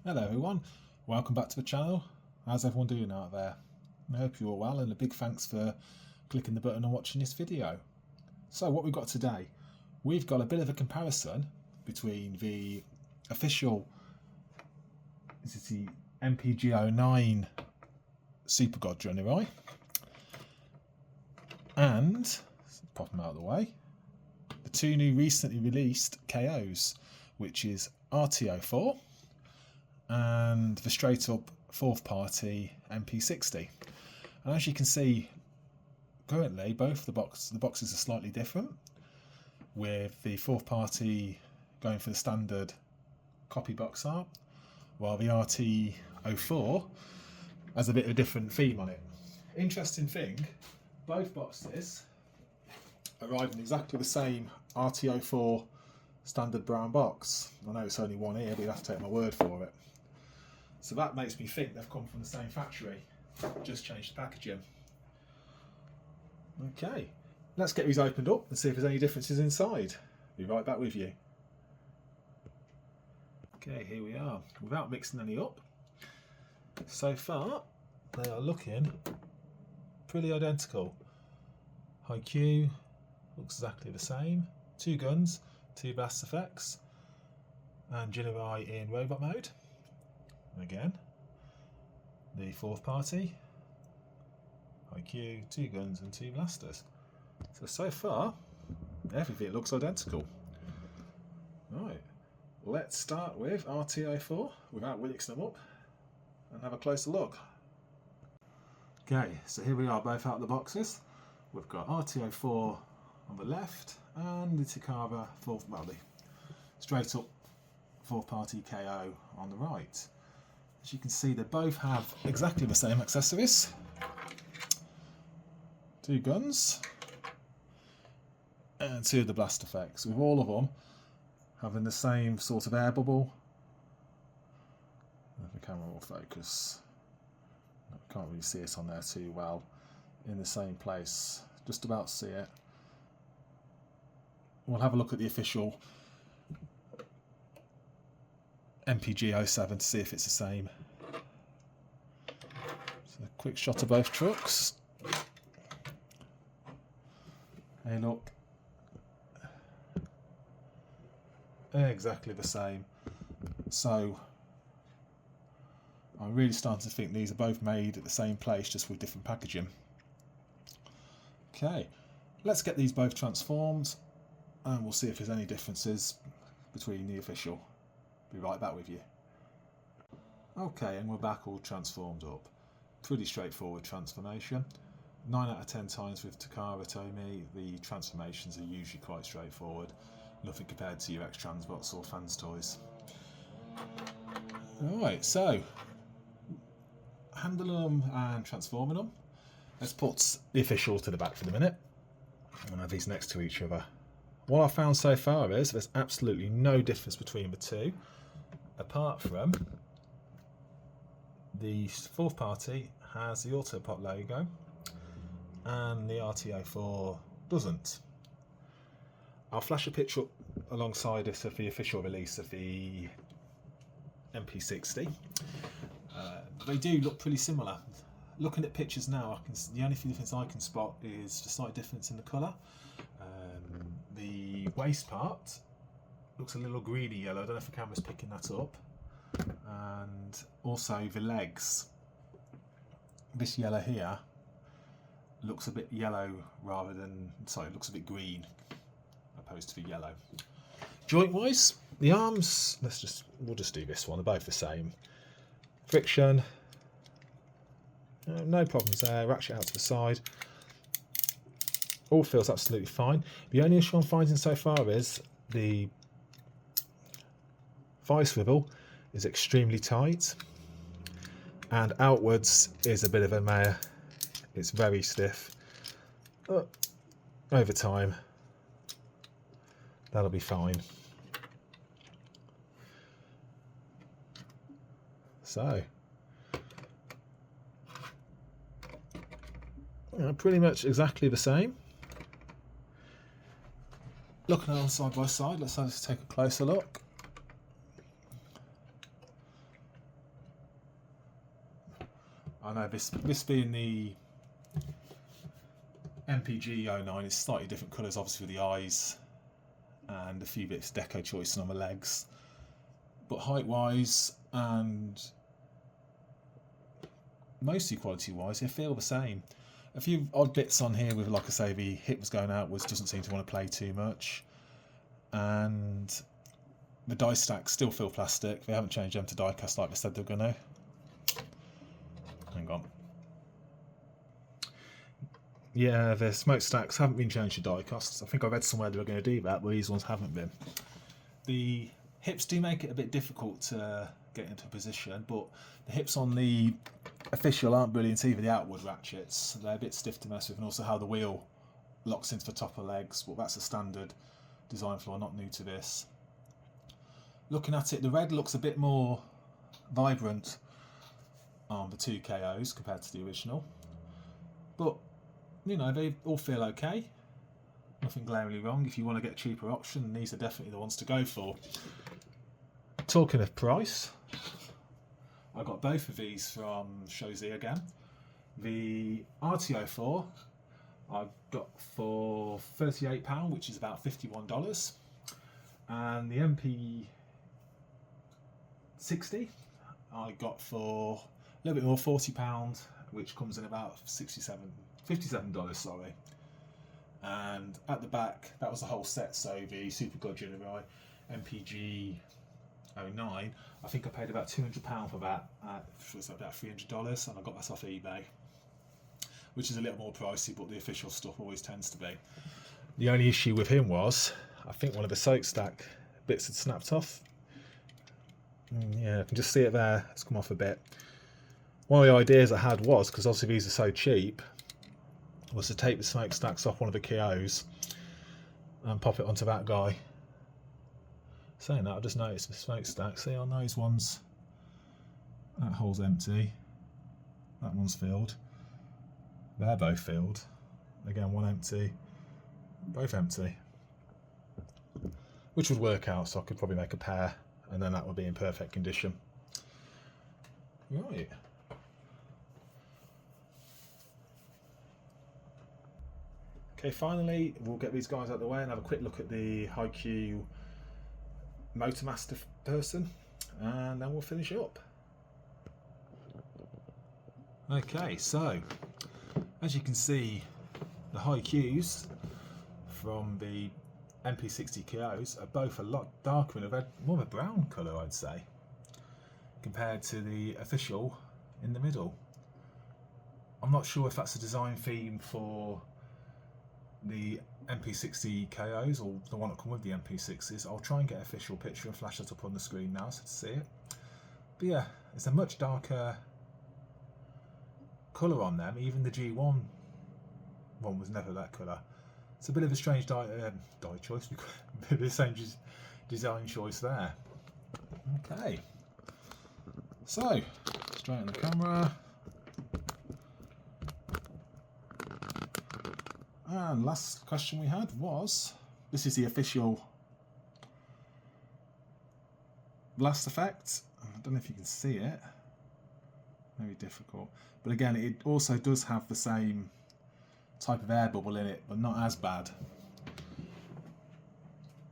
Hello everyone, welcome back to the channel. How's everyone doing out there? I hope you're all well, and a big thanks for clicking the button and watching this video. So what we've got today, we've got a bit of a comparison between the official MPG09 Super God Jinrai and, let's pop them out of the way, the two new recently released KOs, which is RT04 and the straight up fourth party MP60. And as you can see, currently both the boxes are slightly different, with the fourth party going for the standard copy box art, while the RT04 has a bit of a different theme on it. Interesting thing, both boxes arrive in exactly the same RT04 standard brown box. I know it's only one here, but you have to take my word for it. So that makes me think they've come from the same factory, just changed the packaging. Okay, let's get these opened up and see if there's any differences inside. Be right back with you. Okay, here we are, without mixing any up. So far, they are looking pretty identical. IQ looks exactly the same. Two guns, two blast effects, and Jinrai in robot mode. Again, the fourth party, IQ, two guns and two blasters. So far, everything looks identical. Right, let's start with RT04 without mixing them up and have a closer look. Okay, so here we are, both out of the boxes. We've got RT04 on the left and the Takara the straight up fourth party KO on the right. As you can see, they both have exactly the same accessories. Two guns and two of the blast effects, with all of them having the same sort of air bubble. If the camera will focus, I can't really see it on there too well, in the same place, just about see it. We'll have a look at the official MPG07 to see if it's the same. So a quick shot of both trucks. Hey look, exactly the same. So I'm really starting to think these are both made at the same place, just with different packaging. Okay, let's get these both transformed and we'll see if there's any differences between the official. Be right back with you. Okay, and we're back all transformed up. Pretty straightforward transformation. 9 out of 10 times with Takara Tomy, the transformations are usually quite straightforward. Nothing compared to your X-Transbots or Fans Toys. Alright, so handling them and transforming them. Let's put the official to the back for the minute and have these next to each other. What I've found so far is there's absolutely no difference between the two, apart from the fourth party has the Autopop logo and the RT04 doesn't. I'll flash a picture up alongside this of the official release of the MP60. They do look pretty similar. Looking at pictures now, the only difference I can spot is the slight difference in the colour. The waist part looks a little greeny yellow. I don't know if the camera's picking that up. And also the legs. This yellow here looks a bit yellow rather than, sorry, it looks a bit green opposed to the yellow. Joint wise, the arms, we'll just do this one, they're both the same. Friction, no problems there, ratchet out to the side. All feels absolutely fine. The only issue I'm finding so far is the thigh swivel is extremely tight and outwards is a bit of a mare. It's very stiff. Over time, that'll be fine. So, pretty much exactly the same. Looking at them side by side, let's take a closer look. I know this being the MPG09, it's slightly different colours, obviously with the eyes and a few bits of deco choice on the legs, but height wise and mostly quality wise they feel the same. A few odd bits on here with, like I say, the hip was going outwards, doesn't seem to want to play too much, and the die stacks still feel plastic. They haven't changed them to die cast like they said they're gonna. Hang on. Yeah, the smokestacks haven't been changed to die casts. I think I read somewhere they were going to do that, but these ones haven't been. The hips do make it a bit difficult to get into a position, but the hips on the official aren't brilliant either. The outward ratchets, they're a bit stiff to mess with, and also how the wheel locks into the top of legs. Well, that's a standard design flaw, not new to this. Looking at it, the red looks a bit more vibrant on the 2 KOs compared to the original, but you know, they all feel okay. Nothing glaringly wrong. If you want to get a cheaper option, these are definitely the ones to go for. Talking of price, I got both of these from Shozy again. The RTO4 I got for £38, which is about $51, and the MP60 I got for a little bit more, £40, which comes in about $57, sorry. And at the back, that was the whole set, so the Super God Jinrai MPG09, I think I paid about £200 for that, was about $300, and I got that off eBay, which is a little more pricey, but the official stuff always tends to be. The only issue with him was, I think one of the soak stack bits had snapped off. Yeah, I can just see it there, it's come off a bit. One of the ideas I had was, because obviously these are so cheap, was to take the smokestacks off one of the KOs and pop it onto that guy. Saying that, I just noticed the smokestack. See on those ones, that hole's empty, that one's filled, they're both filled. Again, one empty, both empty. Which would work out, so I could probably make a pair, and then that would be in perfect condition. Right. Okay, finally, we'll get these guys out of the way and have a quick look at the Haikyuu Motormaster person, and then we'll finish up. Okay, so as you can see, the Haikyuus from the MP60 KOs are both a lot darker in a red, more of a brown colour, I'd say, compared to the official in the middle. I'm not sure if that's a design theme for the MP60 KOs or the one that come with the MP60s. I'll try and get an official picture and flash that up on the screen now so to see it. But yeah, it's a much darker colour on them. Even the G1 one was never that colour. It's a bit of a strange dye choice, the same design choice there. Okay, so straight on the camera. And last question we had was, this is the official blast effect. I don't know if you can see it, very difficult, but again it also does have the same type of air bubble in it, but not as bad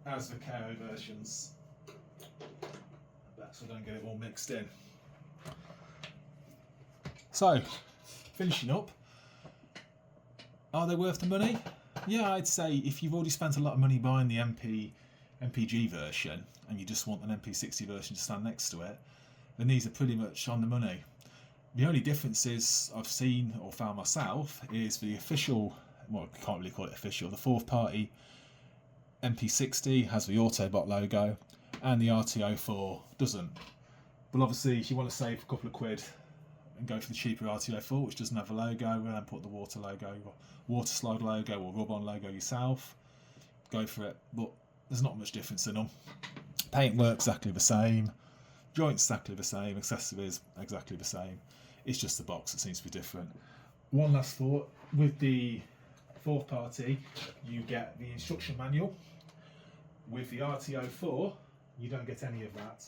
as the KO versions. So I don't get it all mixed in. So, finishing up, are they worth the money? Yeah, I'd say if you've already spent a lot of money buying the MPG version and you just want an MP60 version to stand next to it, then these are pretty much on the money. The only differences I've seen or found myself is the official, well, I can't really call it official, the fourth party MP60 has the Autobot logo and the RTO4 doesn't. But obviously if you want to save a couple of quid and go for the cheaper RTO4, which doesn't have a logo, and then put the water logo, water slide logo or rub-on logo yourself, go for it. But there's not much difference in them. Paintwork exactly the same, joints exactly the same, accessories exactly the same. It's just the box that seems to be different. One last thought, with the fourth party you get the instruction manual. With the RTO4 you don't get any of that.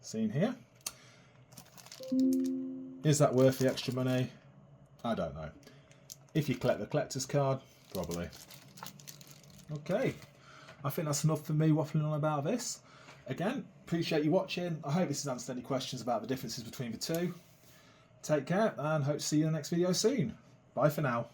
seen here. Is that worth the extra money? I don't know. If you collect the collector's card, probably. Okay, I think that's enough for me waffling on about this. Again, appreciate you watching. I hope this has answered any questions about the differences between the two. Take care and hope to see you in the next video soon. Bye for now.